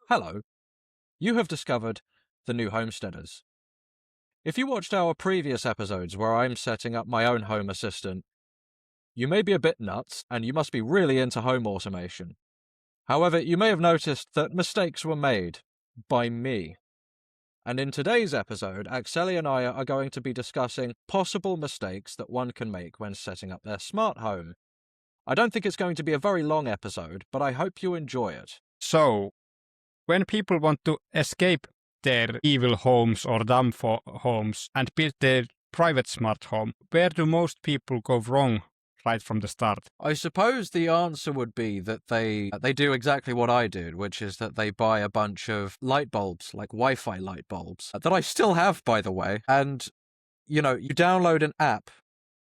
Hello, you have discovered the new homesteaders. If you watched our previous episodes where I'm setting up my own home assistant, you may be a bit nuts and you must be really into home automation. However, you may have noticed that mistakes were made by me. And in today's episode, Akseli and I are going to be discussing possible mistakes that one can make when setting up their smart home. I don't think it's going to be a very long episode, but I hope you enjoy it. So, when people want to escape their evil homes or dumb homes and build their private smart home, where do most people go wrong right from the start? I suppose the answer would be that they do exactly what I did, which is that they buy a bunch of light bulbs, like Wi-Fi light bulbs, that I still have, by the way. And, you download an app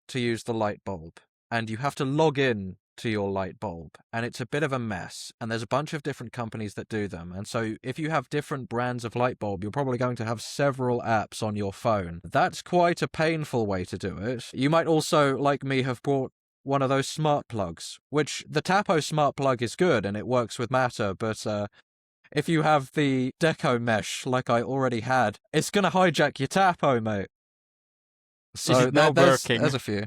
to use the light bulb, and you have to log in to your light bulb, and it's a bit of a mess, and there's a bunch of different companies that do them, and so if you have different brands of light bulb, you're probably going to have several apps on your phone. That's quite a painful way to do it. You might also, like me, have bought one of those smart plugs, which the Tapo smart plug is good and it works with Matter, but if you have the Deco mesh like I already had, it's gonna hijack your Tapo, mate. So there's a few.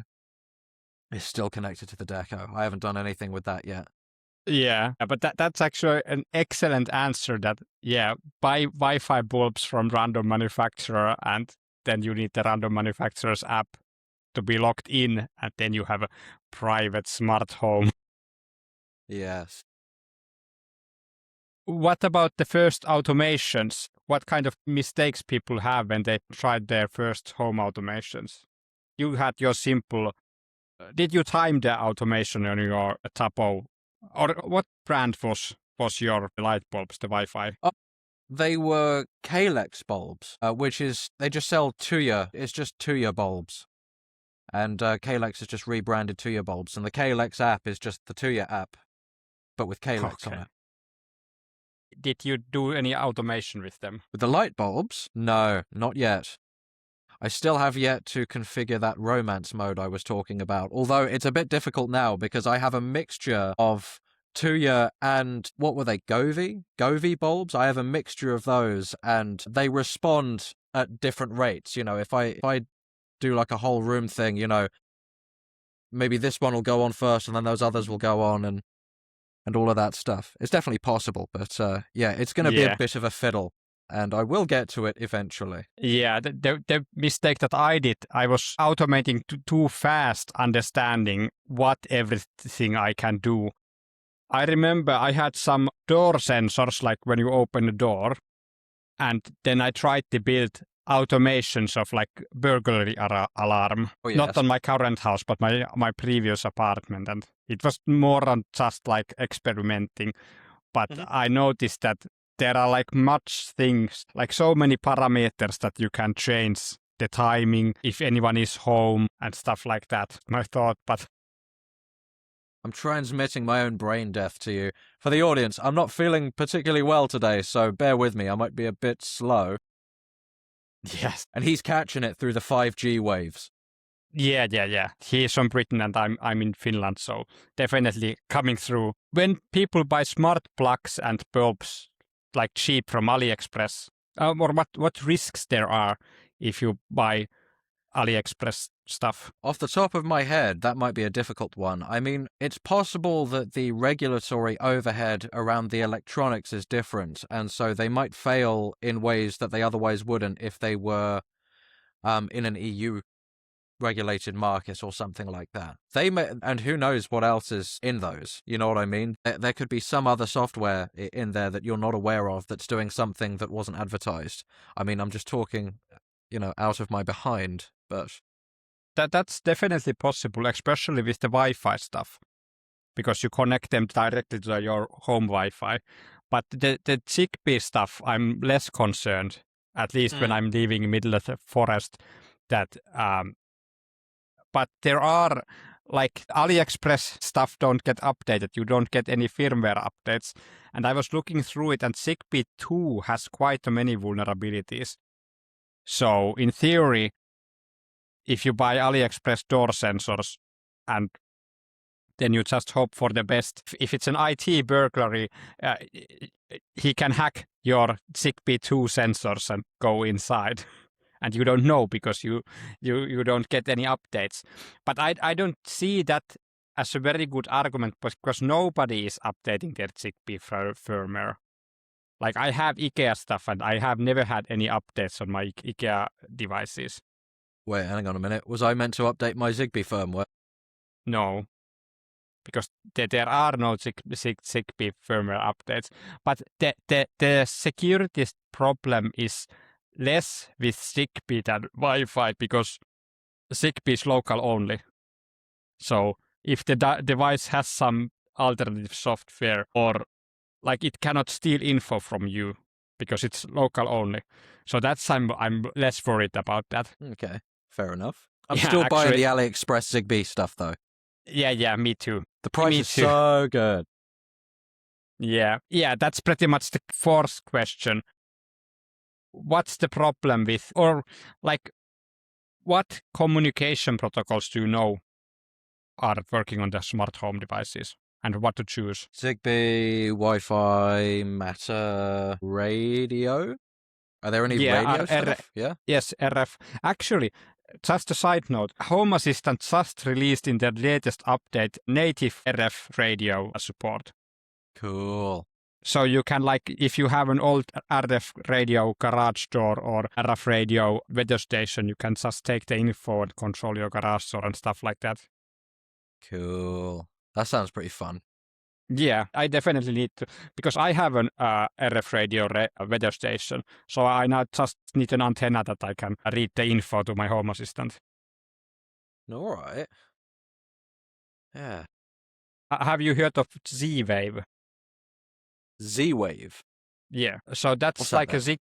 It's still connected to the Deco. I haven't done anything with that yet. Yeah, but that's actually an excellent answer that, buy Wi-Fi bulbs from random manufacturer and then you need the random manufacturer's app to be logged in and then you have a private smart home. Yes. What about the first automations? What kind of mistakes people have when they tried their first home automations? You had your simple... Did you time the automation on your Tapo? Or what brand was your light bulbs, the Wi-Fi? They were Kalex bulbs, which is, they just sell Tuya. It's just Tuya bulbs. And Kalex has just rebranded Tuya bulbs. And the Kalex app is just the Tuya app, but with Kalex on it. Did you do any automation with them? With the light bulbs? No, not yet. I still have yet to configure that romance mode I was talking about, although it's a bit difficult now because I have a mixture of Tuya and, what were they, Govee bulbs? I have a mixture of those, and they respond at different rates. If I do like a whole room thing, maybe this one will go on first and then those others will go on and all of that stuff. It's definitely possible, but it's going to be a bit of a fiddle. And I will get to it eventually. Yeah, the mistake that I did, I was automating too fast, understanding what everything I can do. I remember I had some door sensors, like when you open a door, and then I tried to build automations of like burglary alarm. Oh, yes. Not on my current house, but my previous apartment. And it was more than just like experimenting. But I noticed that there are like much things, like so many parameters that you can change the timing, if anyone is home and stuff like that. I thought, but... I'm transmitting my own brain death to you. For the audience, I'm not feeling particularly well today, so bear with me. I might be a bit slow. Yes. And he's catching it through the 5G waves. Yeah. He's from Britain and I'm in Finland, so definitely coming through. When people buy smart plugs and bulbs, like cheap from AliExpress, or what risks there are if you buy AliExpress stuff? Off the top of my head, that might be a difficult one. I mean, it's possible that the regulatory overhead around the electronics is different, and so they might fail in ways that they otherwise wouldn't if they were in an EU regulated market or something like that. They may, and who knows what else is in those, you know what I mean? There could be some other software in there that you're not aware of that's doing something that wasn't advertised. I mean, I'm just talking, out of my behind, but... That's definitely possible, especially with the Wi-Fi stuff, because you connect them directly to your home Wi-Fi. But the Zigbee stuff, I'm less concerned, at least when I'm living in the middle of the forest, that... But there are, like, AliExpress stuff don't get updated. You don't get any firmware updates. And I was looking through it, and Zigbee 2 has quite many vulnerabilities. So, in theory, if you buy AliExpress door sensors and then you just hope for the best. If it's an IT burglary, he can hack your Zigbee 2 sensors and go inside. And you don't know because you don't get any updates. But I don't see that as a very good argument because nobody is updating their Zigbee firmware. Like I have IKEA stuff and I have never had any updates on my IKEA devices. Wait, hang on a minute. Was I meant to update my Zigbee firmware? No, because there are no Zigbee firmware updates. But the security problem is less with Zigbee than Wi-Fi because Zigbee is local only. So if the device has some alternative software or like it cannot steal info from you because it's local only. So that's I'm less worried about that. Okay, fair enough. I'm Yeah, still buying actually- the AliExpress Zigbee stuff though. Yeah, me too. The price Me is too. so good. Yeah, that's pretty much the fourth question. What's the problem with, or like, what communication protocols do you know are working on the smart home devices and what to choose? Zigbee, Wi-Fi, Matter, radio. Are there any radio stuff? Yeah. Yes, RF. Actually, just a side note, Home Assistant just released in their latest update native RF radio support. Cool. So you can, like, if you have an old RF radio garage door or RF radio weather station, you can just take the info and control your garage door and stuff like that. Cool. That sounds pretty fun. Yeah, I definitely need to, because I have an RF radio weather station, so I now just need an antenna that I can read the info to my Home Assistant. All right. Yeah. Have you heard of Z-Wave? Z-Wave. Yeah, so that's What's that like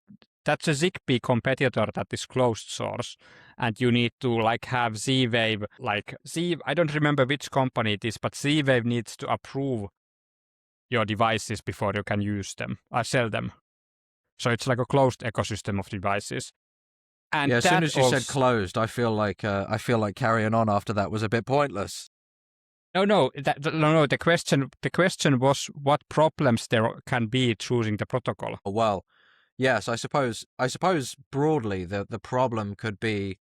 that's a Zigbee competitor that is closed source, and you need to like have Z-Wave, like I don't remember which company it is, but Z-Wave needs to approve your devices before you can use them. I sell them. So it's like a closed ecosystem of devices. And yeah, as soon as you said also, closed, I feel like carrying on after that was a bit pointless. no. The question was what problems there can be choosing the protocol. Well, yes, I suppose broadly the problem could be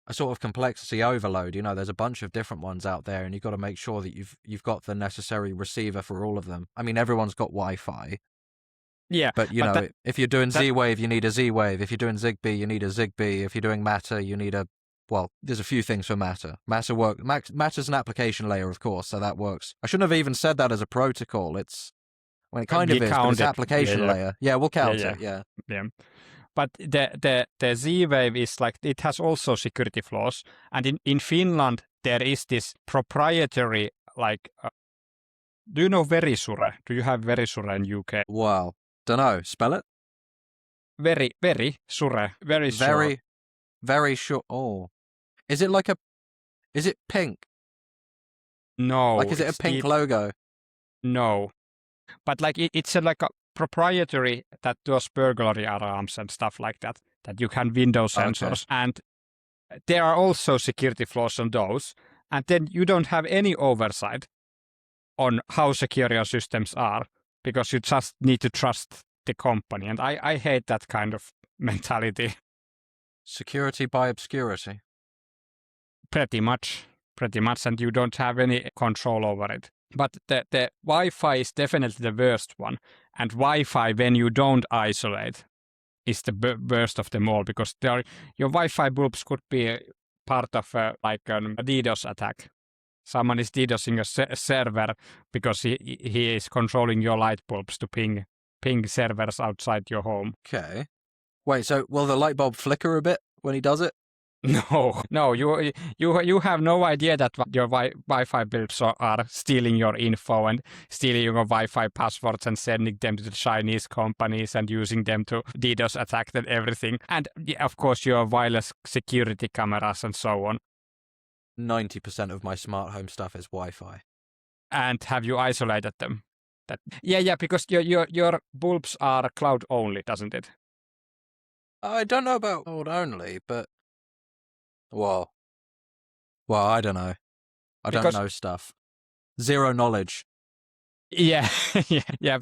a sort of complexity overload. You know, there's a bunch of different ones out there, and you've got to make sure that you've got the necessary receiver for all of them. I mean, everyone's got Wi-Fi. Yeah, but if you're doing Z-Wave, you need a Z-Wave. If you're doing Zigbee, you need a Zigbee. If you're doing Matter, you need a... Well, there's a few things for Matter. Matter's an application layer, of course, so that works. I shouldn't have even said that as a protocol. It kind of is, but it's application layer. Yeah, we'll count it, yeah. But the Z-Wave is like, it has also security flaws. And in Finland, there is this proprietary, like, do you know Verisure? Do you have Verisure in UK? Well, dunno. Spell it? Very sure. Very sure. Oh. Is it pink? No. Like, is it a pink logo? No. But like, it's like a proprietary that does burglary alarms and stuff like that you can Windows sensors. Okay. And there are also security flaws on those. And then you don't have any oversight on how secure your systems are because you just need to trust the company. And I hate that kind of mentality. Security by obscurity. Pretty much. And you don't have any control over it. But the Wi-Fi is definitely the worst one. And Wi-Fi, when you don't isolate, is the worst of them all because your Wi-Fi bulbs could be part of a DDoS attack. Someone is DDoSing a server because he is controlling your light bulbs to ping servers outside your home. Okay. Wait, so will the light bulb flicker a bit when he does it? No, you have no idea that your Wi-Fi bulbs are stealing your info and stealing your Wi-Fi passwords and sending them to the Chinese companies and using them to DDoS attack and everything. And of course, your wireless security cameras and so on. 90% of my smart home stuff is Wi-Fi. And have you isolated them? Yeah, because your bulbs are cloud only, doesn't it? I don't know about cloud only, but well, I don't know. I don't know stuff. Zero knowledge. Yeah, yeah,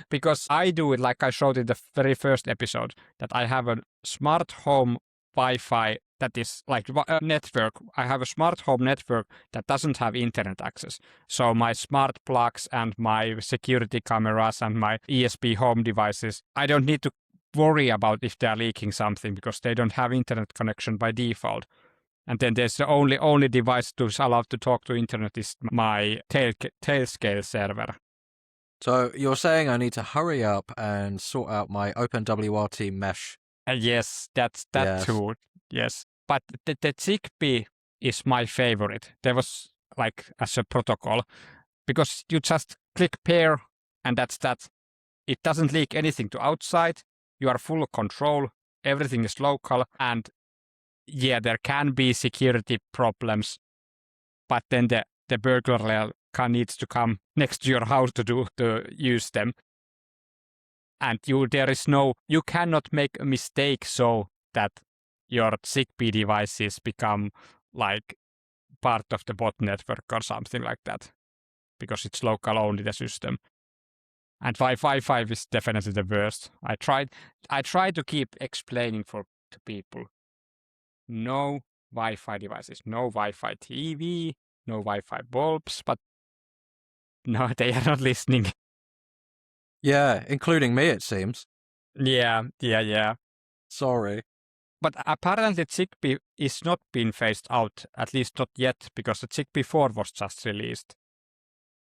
because I do it like I showed in the very first episode, that I have a smart home Wi-Fi that is like a network. I have a smart home network that doesn't have internet access. So my smart plugs and my security cameras and my ESP home devices, I don't need to worry about if they are leaking something because they don't have internet connection by default. And then there's the only device that's allowed to talk to internet is my Tailscale server. So you're saying I need to hurry up and sort out my OpenWRT mesh. Yes, that's that Yes. too. Yes, but the Zigbee is my favorite. There was like as a protocol because you just click pair and that's that. It doesn't leak anything to outside. You are full control. Everything is local, and yeah, there can be security problems, but then the burglar needs to come next to your house to use them. And you cannot make a mistake so that your Zigbee devices become like part of the bot network or something like that, because it's local only the system. And Wi-Fi 5 is definitely the worst. I tried to keep explaining to people, no Wi-Fi devices, no Wi-Fi TV, no Wi-Fi bulbs, but no, they are not listening. Yeah, including me, it seems. Yeah. Sorry. But apparently Zigbee is not being phased out, at least not yet, because the Zigbee 4 was just released.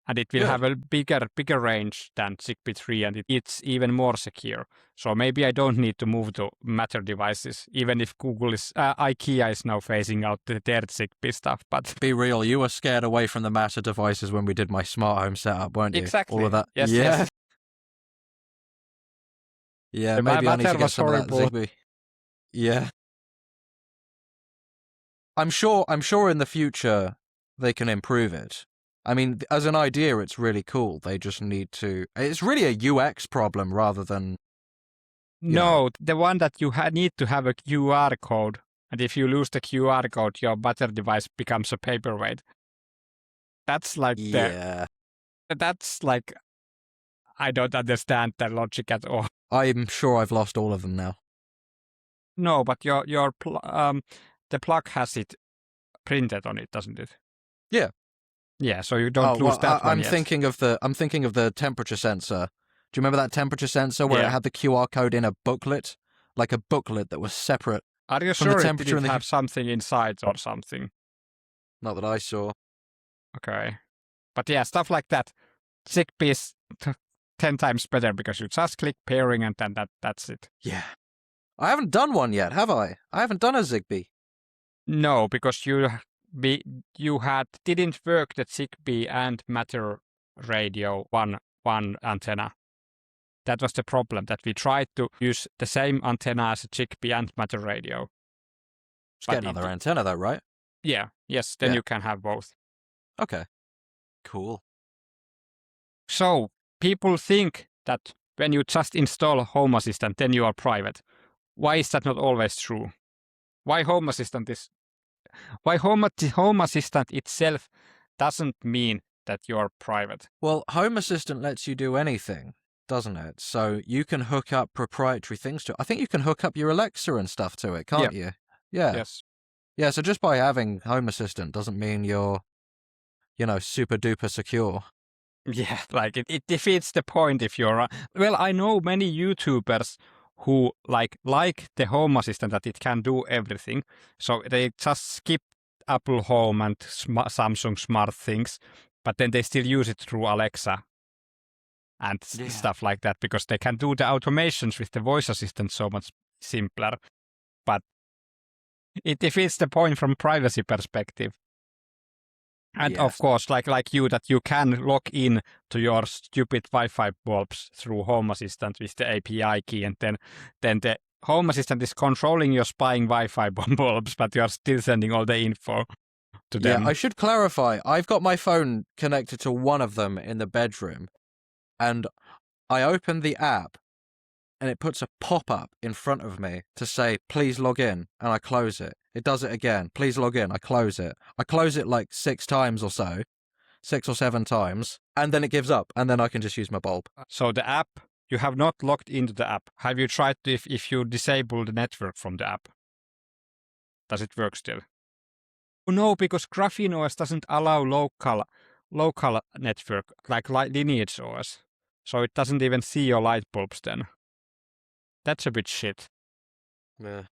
And it will have a bigger range than Zigbee 3, and it's even more secure. So maybe I don't need to move to Matter devices, even if IKEA is now phasing out their Zigbee stuff. But be real, you were scared away from the Matter devices when we did my smart home setup, weren't you? Exactly. All of that. Yes, yeah. yes. Yeah, maybe I need to Matter get was some horrible. of that Zigbee. Yeah. I'm sure in the future they can improve it. I mean, as an idea, it's really cool. They just need to... It's really a UX problem rather than... No, the one that you need to have a QR code. And if you lose the QR code, your Matter device becomes a paperweight. That's like that's like, I don't understand the logic at all. I'm sure I've lost all of them now. No, but the plug has it printed on it, doesn't it? Yeah. Yeah, so you don't lose that one I'm yet. thinking of the temperature sensor. Do you remember that temperature sensor where it had the QR code in a booklet? Like a booklet that was separate. Are you from sure the it temperature didn't have something inside or something? Not that I saw. Okay. But yeah, stuff like that. Zigbee is 10 times better because you just click pairing and then that's it. Yeah. I haven't done one yet, have I? I haven't done a Zigbee. No, because you didn't work the Zigbee and Matter radio one antenna. That was the problem, that we tried to use the same antenna as a Zigbee and Matter radio. Just get another antenna though, right? Yeah, yes, then you can have both. Okay. Cool. So, people think that when you just install Home Assistant, then you are private. Why is that not always true? Why Home Assistant itself doesn't mean that you're private? Well, Home Assistant lets you do anything, doesn't it? So you can hook up proprietary things to it. I think you can hook up your Alexa and stuff to it, can't you? Yeah. Yes. Yeah, so just by having Home Assistant doesn't mean you're, super duper secure. Yeah, like it defeats the point if you're... Well, I know many YouTubers who like the Home Assistant, that it can do everything. So they just skip Apple Home and Samsung Smart things, but then they still use it through Alexa and stuff like that, because they can do the automations with the voice assistant so much simpler. But it defeats the point from privacy perspective. And of course, like you, that you can log in to your stupid Wi-Fi bulbs through Home Assistant with the API key, and then the Home Assistant is controlling your spying Wi-Fi bulbs, but you are still sending all the info to them. Yeah, I should clarify. I've got my phone connected to one of them in the bedroom, and I open the app, and it puts a pop-up in front of me to say, please log in, and I close it. It does it again. Please log in. I close it. I close it like 6 times or so. 6 or 7 times, and then it gives up, and then I can just use my bulb. So the app, you have not logged into the app. Have you tried to, if you disable the network from the app? Does it work still? No, because Graphene OS doesn't allow local network like Lineage OS. So it doesn't even see your light bulbs then. That's a bit shit. Yeah.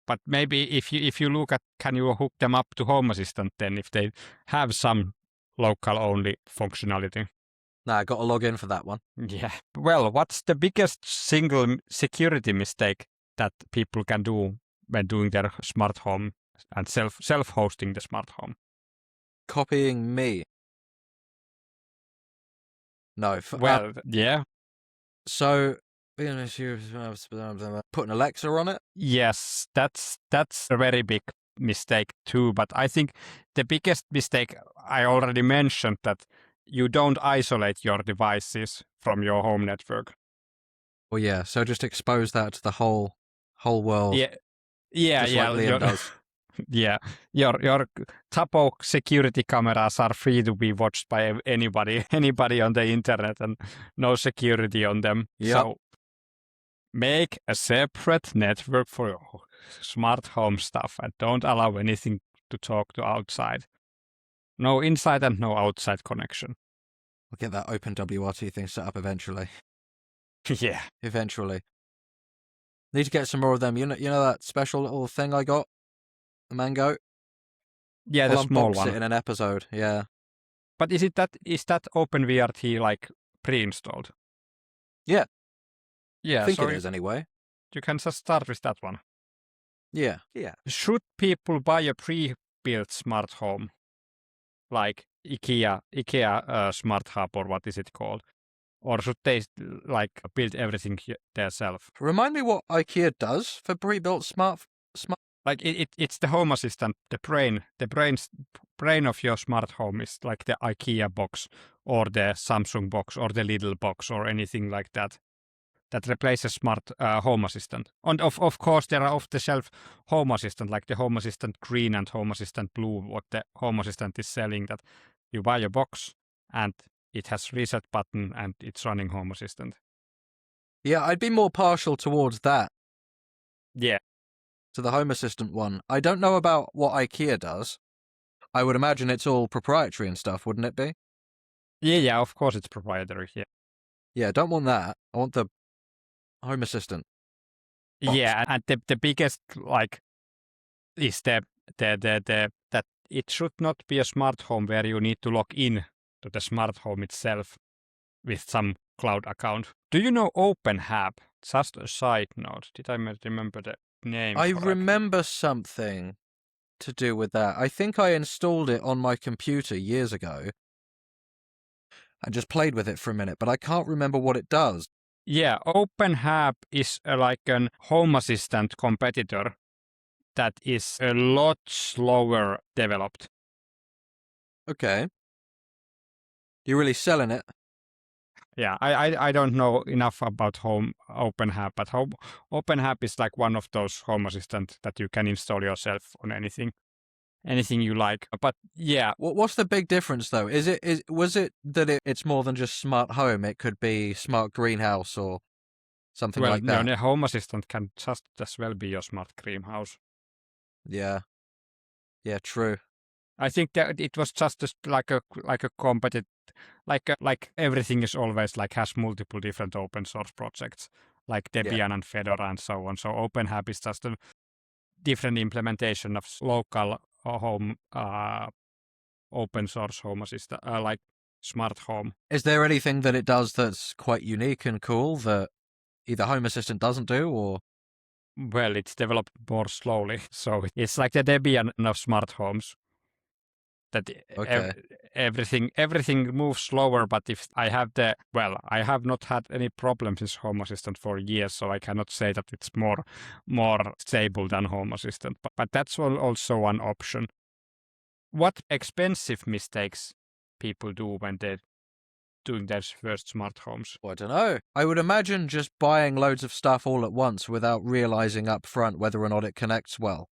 But maybe if you look at, can you hook them up to Home Assistant then if they have some local only functionality? Nah, got to log in for that one. Yeah. Well, what's the biggest single security mistake that people can do when doing their smart home and self-hosting the smart home? Copying me. No. Well, yeah. So, putting Alexa on it? Yes, that's a very big mistake too. But I think the biggest mistake I already mentioned, that you don't isolate your devices from your home network. Well, yeah. So just expose that to the whole world. Yeah, just like Liam does. Yeah, your Tapo security cameras are free to be watched by anybody on the internet, and no security on them. Yep. So make a separate network for your smart home stuff and don't allow anything to talk to outside. No inside and no outside connection. I'll get that OpenWRT thing set up eventually. Yeah. Eventually. Need to get some more of them. You know that special little thing I got? The Mango? Yeah, the small one. It in an episode, yeah. But is that OpenWRT like pre-installed? Yeah. Yeah, I think it is anyway. You can just start with that one. Yeah. Should people buy a pre-built smart home, like IKEA Smart Hub, or what is it called? Or should they like build everything themselves? Remind me what IKEA does for pre-built smart. Like it's the Home Assistant, the brain of your smart home is like the IKEA box or the Samsung box or the Lidl box or anything like that. That replaces smart Home Assistant. And of course, there are off-the-shelf Home Assistant, like the Home Assistant Green and Home Assistant Blue, what the Home Assistant is selling, that you buy a box and it has reset button and it's running Home Assistant. Yeah, I'd be more partial towards that. Yeah. To the Home Assistant one. I don't know about what IKEA does. I would imagine it's all proprietary and stuff, wouldn't it be? Yeah, of course it's proprietary, yeah. Yeah, don't want that. I want the Home Assistant box. Yeah, and the biggest like is that it should not be a smart home where you need to log in to the smart home itself with some cloud account. Do you know OpenHub? Just a side note. Did I remember the name? I correctly? remember something to do with that. I think I installed it on my computer years ago and just played with it for a minute, but I can't remember what it does. Yeah, OpenHub is like an Home Assistant competitor that is a lot slower developed. Okay. You're really selling it. Yeah, I don't know enough about OpenHub, but OpenHub is like one of those Home Assistant that you can install yourself on anything you like. But yeah, What's the big difference though? Was it that it's more than just smart home? It could be smart greenhouse or something like that. Well, the Home Assistant can just as well be your smart greenhouse. Yeah, true. I think that it was just like a competitive, like everything is always like has multiple different open source projects, like Debian and Fedora and so on. So OpenHub is just a different implementation of local home open source Home Assistant, like smart home. Is there anything that it does that's quite unique and cool that either Home Assistant doesn't do, or? Well, it's developed more slowly, so it's like the Debian of smart homes. That Okay. everything moves slower, but if I have I have not had any problems with Home Assistant for years, so I cannot say that it's more stable than Home Assistant. But that's also one option. What expensive mistakes people do when they're doing their first smart homes? Well, I don't know. I would imagine just buying loads of stuff all at once without realizing up front whether or not it connects well.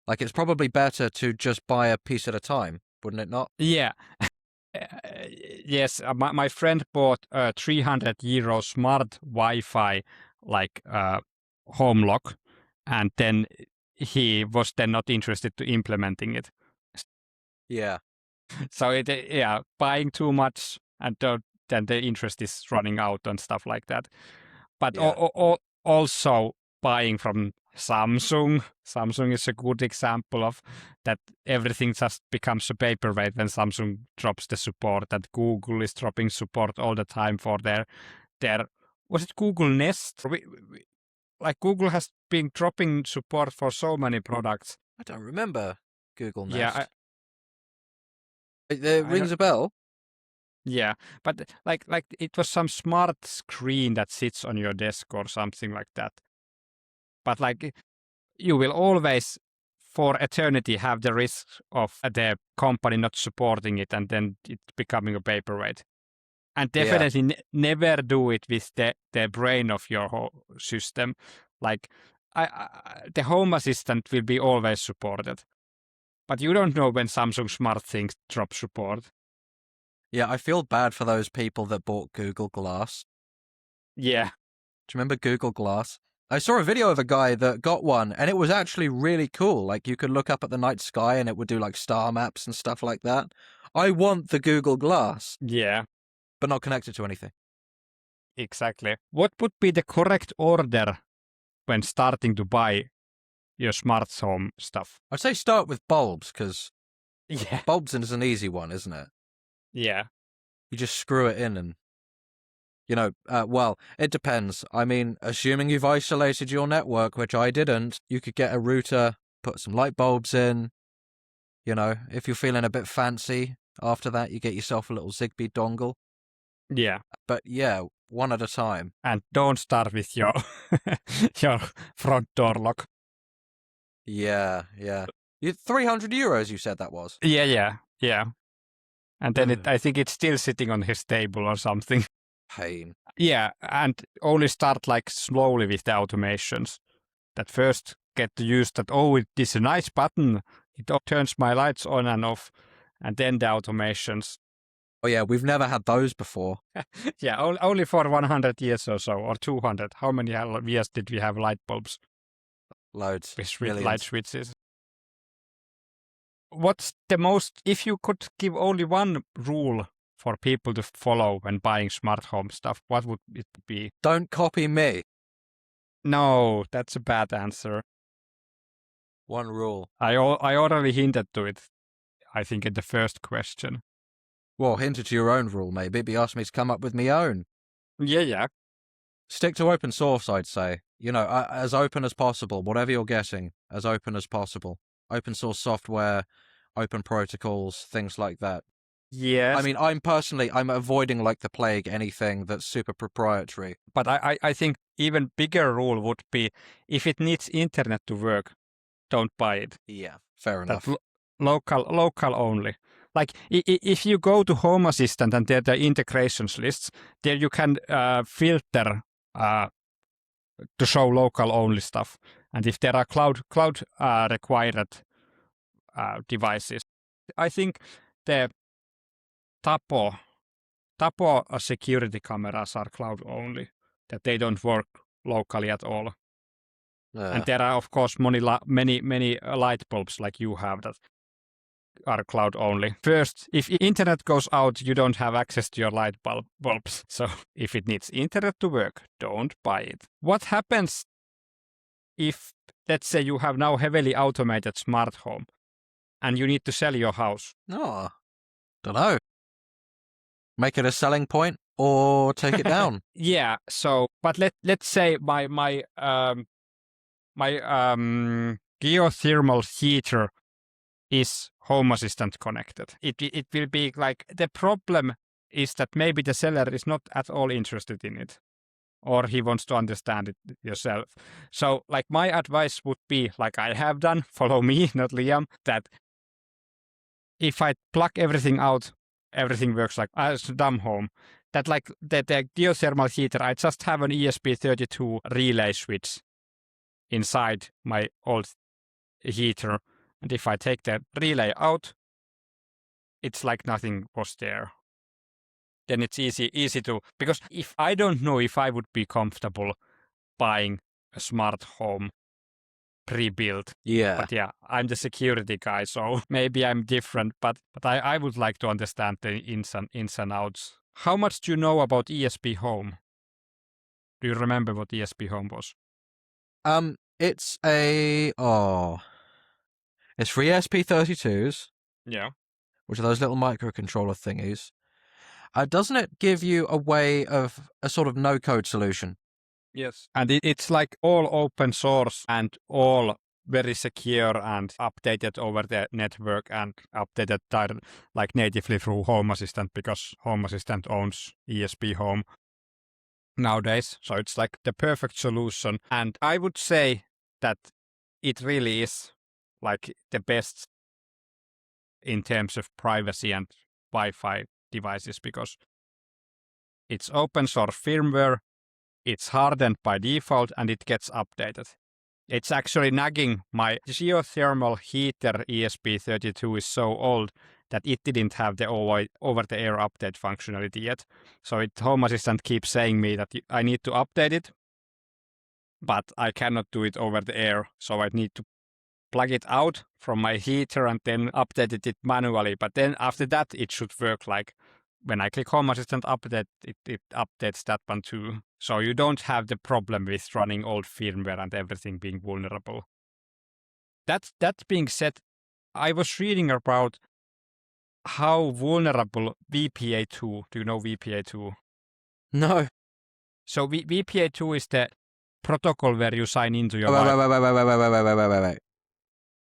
Like, it's probably better to just buy a piece at a time, wouldn't it not? Yeah. Yes, my friend bought a 300 euro smart Wi-Fi like home lock, and then he was then not interested to implementing it. Yeah. So buying too much and then the interest is running out and stuff like that. But Yeah. also buying from Samsung. Samsung is a good example of that. Everything just becomes a paperweight when Samsung drops the support. That Google is dropping support all the time for their was it Google Nest? Like Google has been dropping support for so many products. I don't remember Google Yeah, Nest. It I rings a bell. Yeah, but like it was some smart screen that sits on your desk or something like that. But like you will always, for eternity, have the risk of the company not supporting it and then it becoming a paperweight. And Yeah. definitely never do it with the brain of your whole system. Like the Home Assistant will be always supported, but you don't know when Samsung Smart Things drop support. Yeah, I feel bad for those people that bought Google Glass. Yeah. Do you remember Google Glass? I saw a video of a guy that got one, and it was actually really cool. Like, you could look up at the night sky, and it would do, like, star maps and stuff like that. I want the Google Glass, Yeah. but not connected to anything. Exactly. What would be the correct order when starting to buy your smart home stuff? I'd say start with bulbs, because Yeah. bulbs is an easy one, isn't it? Yeah. You just screw it in and, well, it depends. I mean, assuming you've isolated your network, which I didn't, you could get a router, put some light bulbs in. If you're feeling a bit fancy, after that, you get yourself a little Zigbee dongle. Yeah. But yeah, one at a time. And don't start with your your front door lock. Yeah. You 300 euros, you said that was? Yeah. And then I think it's still sitting on his table or something. Pain. Yeah, and only start like slowly with the automations. That first get to use that, it is a nice button. It turns my lights on and off. And then the automations. Oh yeah, we've never had those before. Yeah, only for 100 years or so, or 200. How many years did we have light bulbs Loads. with Millions. light switches? What's the most, if you could give only one rule for people to follow when buying smart home stuff, what would it be? Don't copy me. No, that's a bad answer. One rule. I already hinted to it, I think, in the first question. Well, hinted to your own rule, maybe, but you asked me to come up with my own. Yeah. Stick to open source, I'd say. As open as possible. Whatever you're getting, as open as possible. Open source software, open protocols, things like that. Yes. I mean, I'm avoiding like the plague anything that's super proprietary. But I think even bigger rule would be, if it needs internet to work, don't buy it. Yeah, fair enough. Local only. Like if you go to Home Assistant and there are the integrations lists, there you can filter to show local only stuff. And if there are cloud required devices, I think the Tapo security cameras are cloud only, that they don't work locally at all. And there are, of course, many light bulbs like you have that are cloud only. First, if internet goes out, you don't have access to your light bulbs. So if it needs internet to work, don't buy it. What happens if, let's say, you have now heavily automated smart home and you need to sell your house? No, don't know. Make it a selling point or take it down. Yeah. So, but let's say my geothermal heater is Home Assistant connected. It will be like, the problem is that maybe the seller is not at all interested in it, or he wants to understand it yourself. So like my advice would be, like I have done, follow me, not Liam, that if I plug everything out, everything works like a dumb home. That like the geothermal heater, I just have an ESP32 relay switch inside my old heater. And if I take the relay out, it's like nothing was there. Then it's easy to, because if I don't know if I would be comfortable buying a smart home pre-built. Yeah. But yeah, I'm the security guy, so maybe I'm different, but I would like to understand the ins and outs. How much do you know about ESP Home? Do you remember what ESP Home was? It's it's for ESP32s, Yeah. which are those little microcontroller thingies. Doesn't it give you a way of a sort of no-code solution? Yes. And it's like all open source and all very secure and updated over the network and updated like natively through Home Assistant, because Home Assistant owns ESP Home nowadays. So it's like the perfect solution. And I would say that it really is like the best in terms of privacy and Wi-Fi devices, because it's open source firmware, it's hardened by default, and it gets updated. It's actually nagging. My geothermal heater ESP32 is so old that it didn't have the over-the-air update functionality yet. So Home Assistant keeps saying me that I need to update it, but I cannot do it over the air. So I need to plug it out from my heater and then update it manually. But then after that, it should work. Like when I click Home Assistant update, it updates that one too. So you don't have the problem with running old firmware and everything being vulnerable. That being said, I was reading about how vulnerable VPA2. Do you know VPA2? No. So VPA2 is the protocol where you sign into your Wait.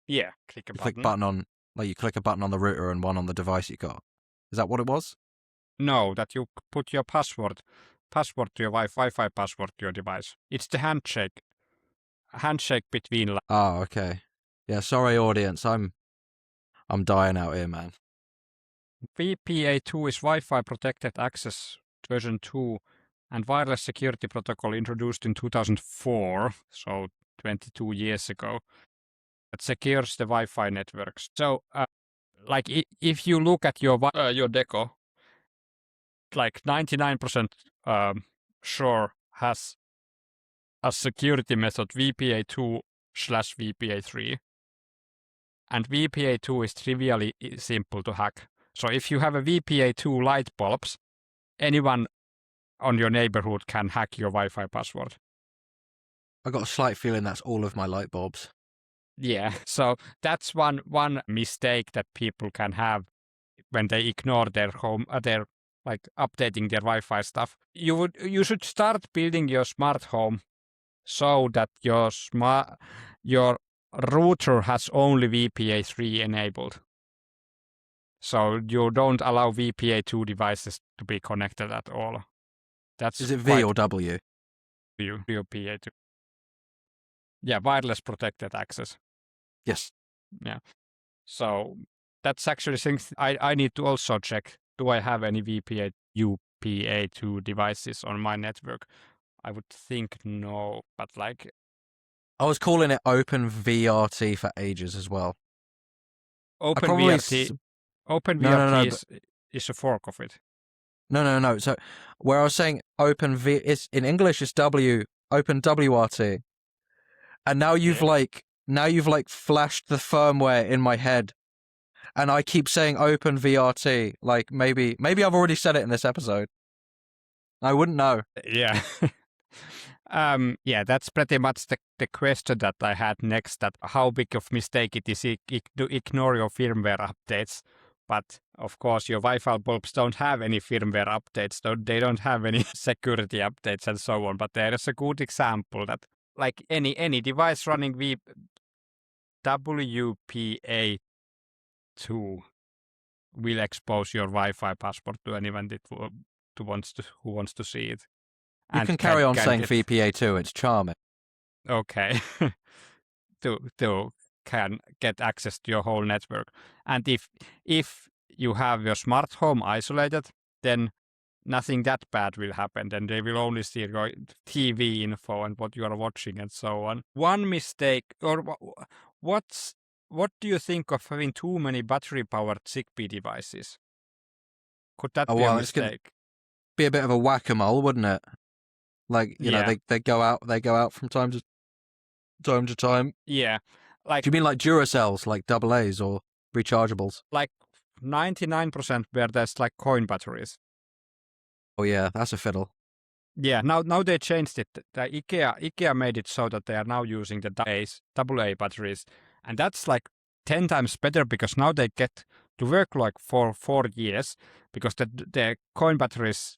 Yeah, click a You button. click button on, like you click a button on the router and one on the device you got. Is that what it was? No, that you put your password to your Wi-Fi password to your device. It's the handshake between. Oh, okay. Yeah, sorry audience, I'm dying out here, man. VPA2 is Wi-Fi Protected Access version 2 and wireless security protocol introduced in 2004, so 22 years ago, that secures the Wi-Fi networks. So, like if you look at your deco, like 99% sure has a security method VPA2/VPA3, and VPA2 is trivially simple to hack. So if you have a VPA2 light bulbs, anyone on your neighborhood can hack your Wi-Fi password. I got a slight feeling that's all of my light bulbs. Yeah, so that's one mistake that people can have when they ignore their home, their like updating their Wi-Fi stuff. You should start building your smart home so that your router has only VPA3 enabled. So you don't allow VPA2 devices to be connected at all. Is it V or W? VPA2. Yeah, wireless protected access. Yes. Yeah. So that's actually things I need to also check. Do I have any UPA2 devices on my network? I would think no, but like I was calling it OpenVRT for ages as well. OpenVRT No, is a fork of it. No. So where I was saying is in English it's OpenWRT. And now you've flashed the firmware in my head. And I keep saying OpenVRT. Like maybe I've already said it in this episode. I wouldn't know. Yeah. Yeah, that's pretty much the question that I had next, that how big of mistake it is to ignore your firmware updates. But of course, your Wi-Fi bulbs don't have any firmware updates, so they don't have any security updates and so on. But there is a good example that like any device running WPA2 will expose your Wi-Fi password to anyone who wants to see it. You can carry on saying VPA2, it's charming. Okay. to can get access to your whole network. And if you have your smart home isolated, then nothing that bad will happen. Then they will only see your TV info and what you are watching and so on. One mistake, or what's what do you think of having too many battery-powered Zigbee devices? Could that Oh be a well, it's gonna mistake? be a bit of a whack-a-mole, wouldn't it? Like, Yeah, they go out from time to time. yeah. Do you mean like Duracells, like AA's or rechargeables? Like 99% where there's like coin batteries. Oh yeah, that's a fiddle. Yeah, now they changed it. The IKEA made it so that they are now using the AA batteries, and that's like 10 times better because now they get to work like for 4 years because the coin batteries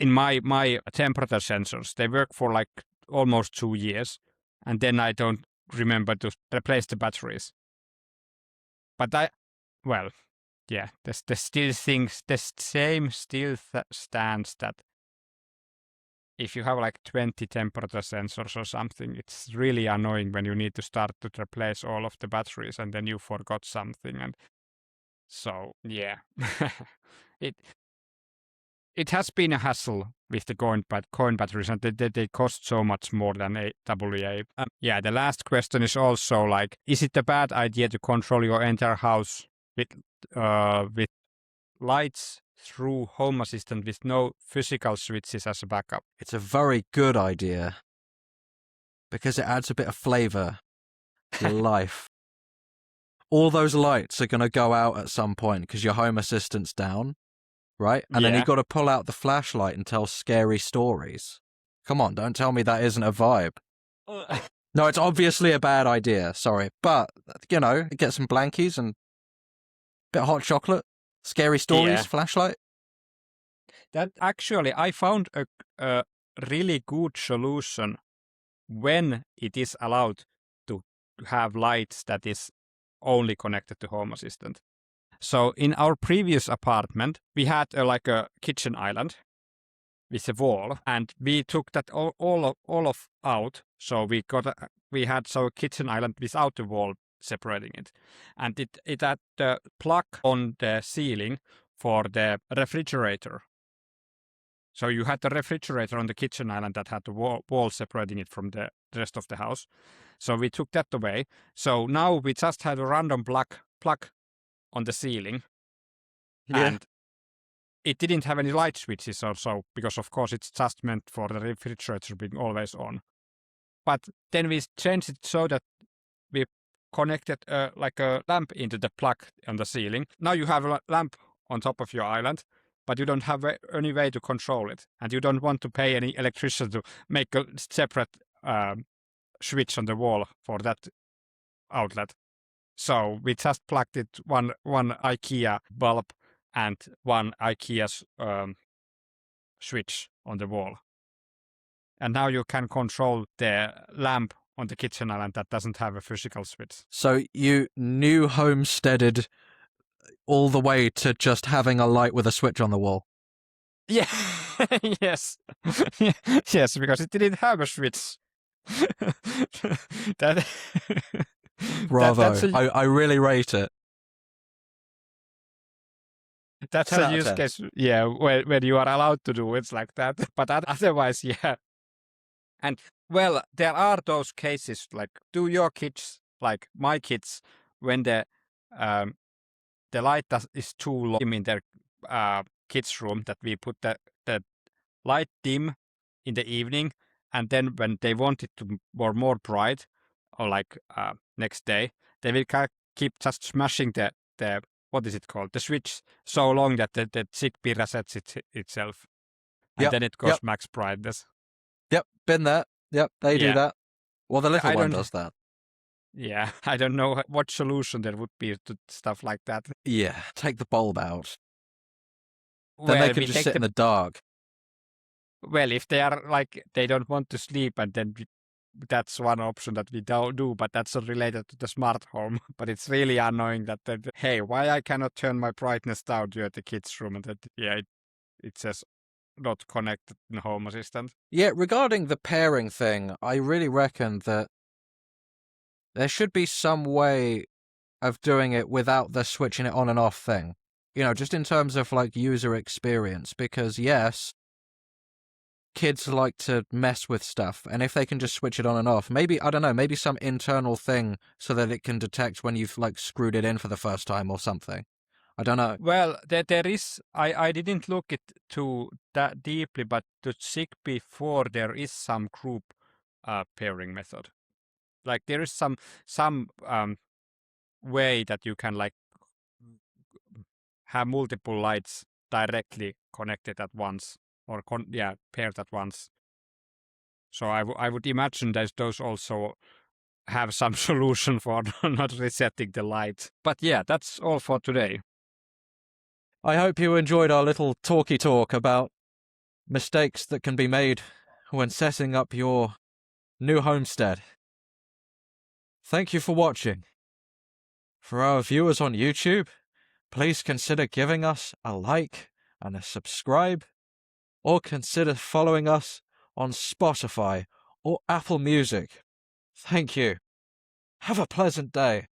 in my temperature sensors they work for like almost 2 years, and then I don't remember to replace the batteries. But well, yeah, the still things the same still stands that if you have like 20 temperature sensors or something, it's really annoying when you need to start to replace all of the batteries and then you forgot something. And so, yeah, it it has been a hassle with the coin batteries, and they cost so much more than a AA. Yeah, the last question is also like, is it a bad idea to control your entire house with lights through Home Assistant with no physical switches as a backup? It's a very good idea because it adds a bit of flavor to your life. All those lights are going to go out at some point because your Home Assistant's down, right? And then Yeah. you got to pull out the flashlight and tell scary stories. Come on, don't tell me that isn't a vibe. No, it's obviously a bad idea, sorry. But, get some blankies and a bit of hot chocolate, scary stories, Yeah. flashlight. That actually, I found a really good solution when it is allowed to have lights that is only connected to Home Assistant. So in our previous apartment, we had like a kitchen island with a wall, and we took that all of out. So we had so kitchen island without the wall separating it, and it had the plug on the ceiling for the refrigerator. So you had the refrigerator on the kitchen island that had the wall separating it from the rest of the house. So we took that away. So now we just had a random plug on the ceiling, Yeah. and it didn't have any light switches or so, because of course it's just meant for the refrigerator being always on. But then we changed it so that we connected like a lamp into the plug on the ceiling. Now you have a lamp on top of your island, but you don't have any way to control it, and you don't want to pay any electrician to make a separate switch on the wall for that outlet. So we just plugged it one IKEA bulb and one IKEA switch on the wall. And now you can control the lamp on the kitchen island that doesn't have a physical switch. So you new homesteaded all the way to just having a light with a switch on the wall. Yeah, yes, yes, because it didn't have a switch. that, Bravo. that's I really rate it. that's 10 a out of use 10. case, yeah, when you are allowed to do it like that. But otherwise, yeah. And well, there are those cases like, do your kids, like my kids, when the light is too low in their kids' room, that we put the light dim in the evening, and then when they want it to more bright, or like next day, they will keep just smashing the what is it called, the switch, so long that the Zigbee resets itself, and then it goes max brightness. Yep, been there. Yep, they do that. Well, the little one does that. Yeah, I don't know what solution there would be to stuff like that. Yeah, take the bulb out. Then Well, they can just sit in the dark. Well, if they are like, they don't want to sleep, and then that's one option that we don't do, but that's not related to the smart home. But it's really annoying that, hey, why I cannot turn my brightness down to the kids' room, and that, yeah, it says not connected in Home Assistant. Yeah, regarding the pairing thing, I really reckon that there should be some way of doing it without the switching it on and off thing. Just in terms of like user experience, because yes, kids like to mess with stuff, and if they can just switch it on and off, maybe, I don't know, maybe some internal thing so that it can detect when you've like screwed it in for the first time or something. I don't know. Well, there is. I didn't look it too that deeply, but to Zigbee 4 there is some group pairing method. Like there is some way that you can like have multiple lights directly connected at once or paired at once. So I would imagine that those also have some solution for not resetting the light. But yeah, that's all for today. I hope you enjoyed our little talky talk about mistakes that can be made when setting up your new homestead. Thank you for watching. For our viewers on YouTube, please consider giving us a like and a subscribe, or consider following us on Spotify or Apple Music. Thank you. Have a pleasant day.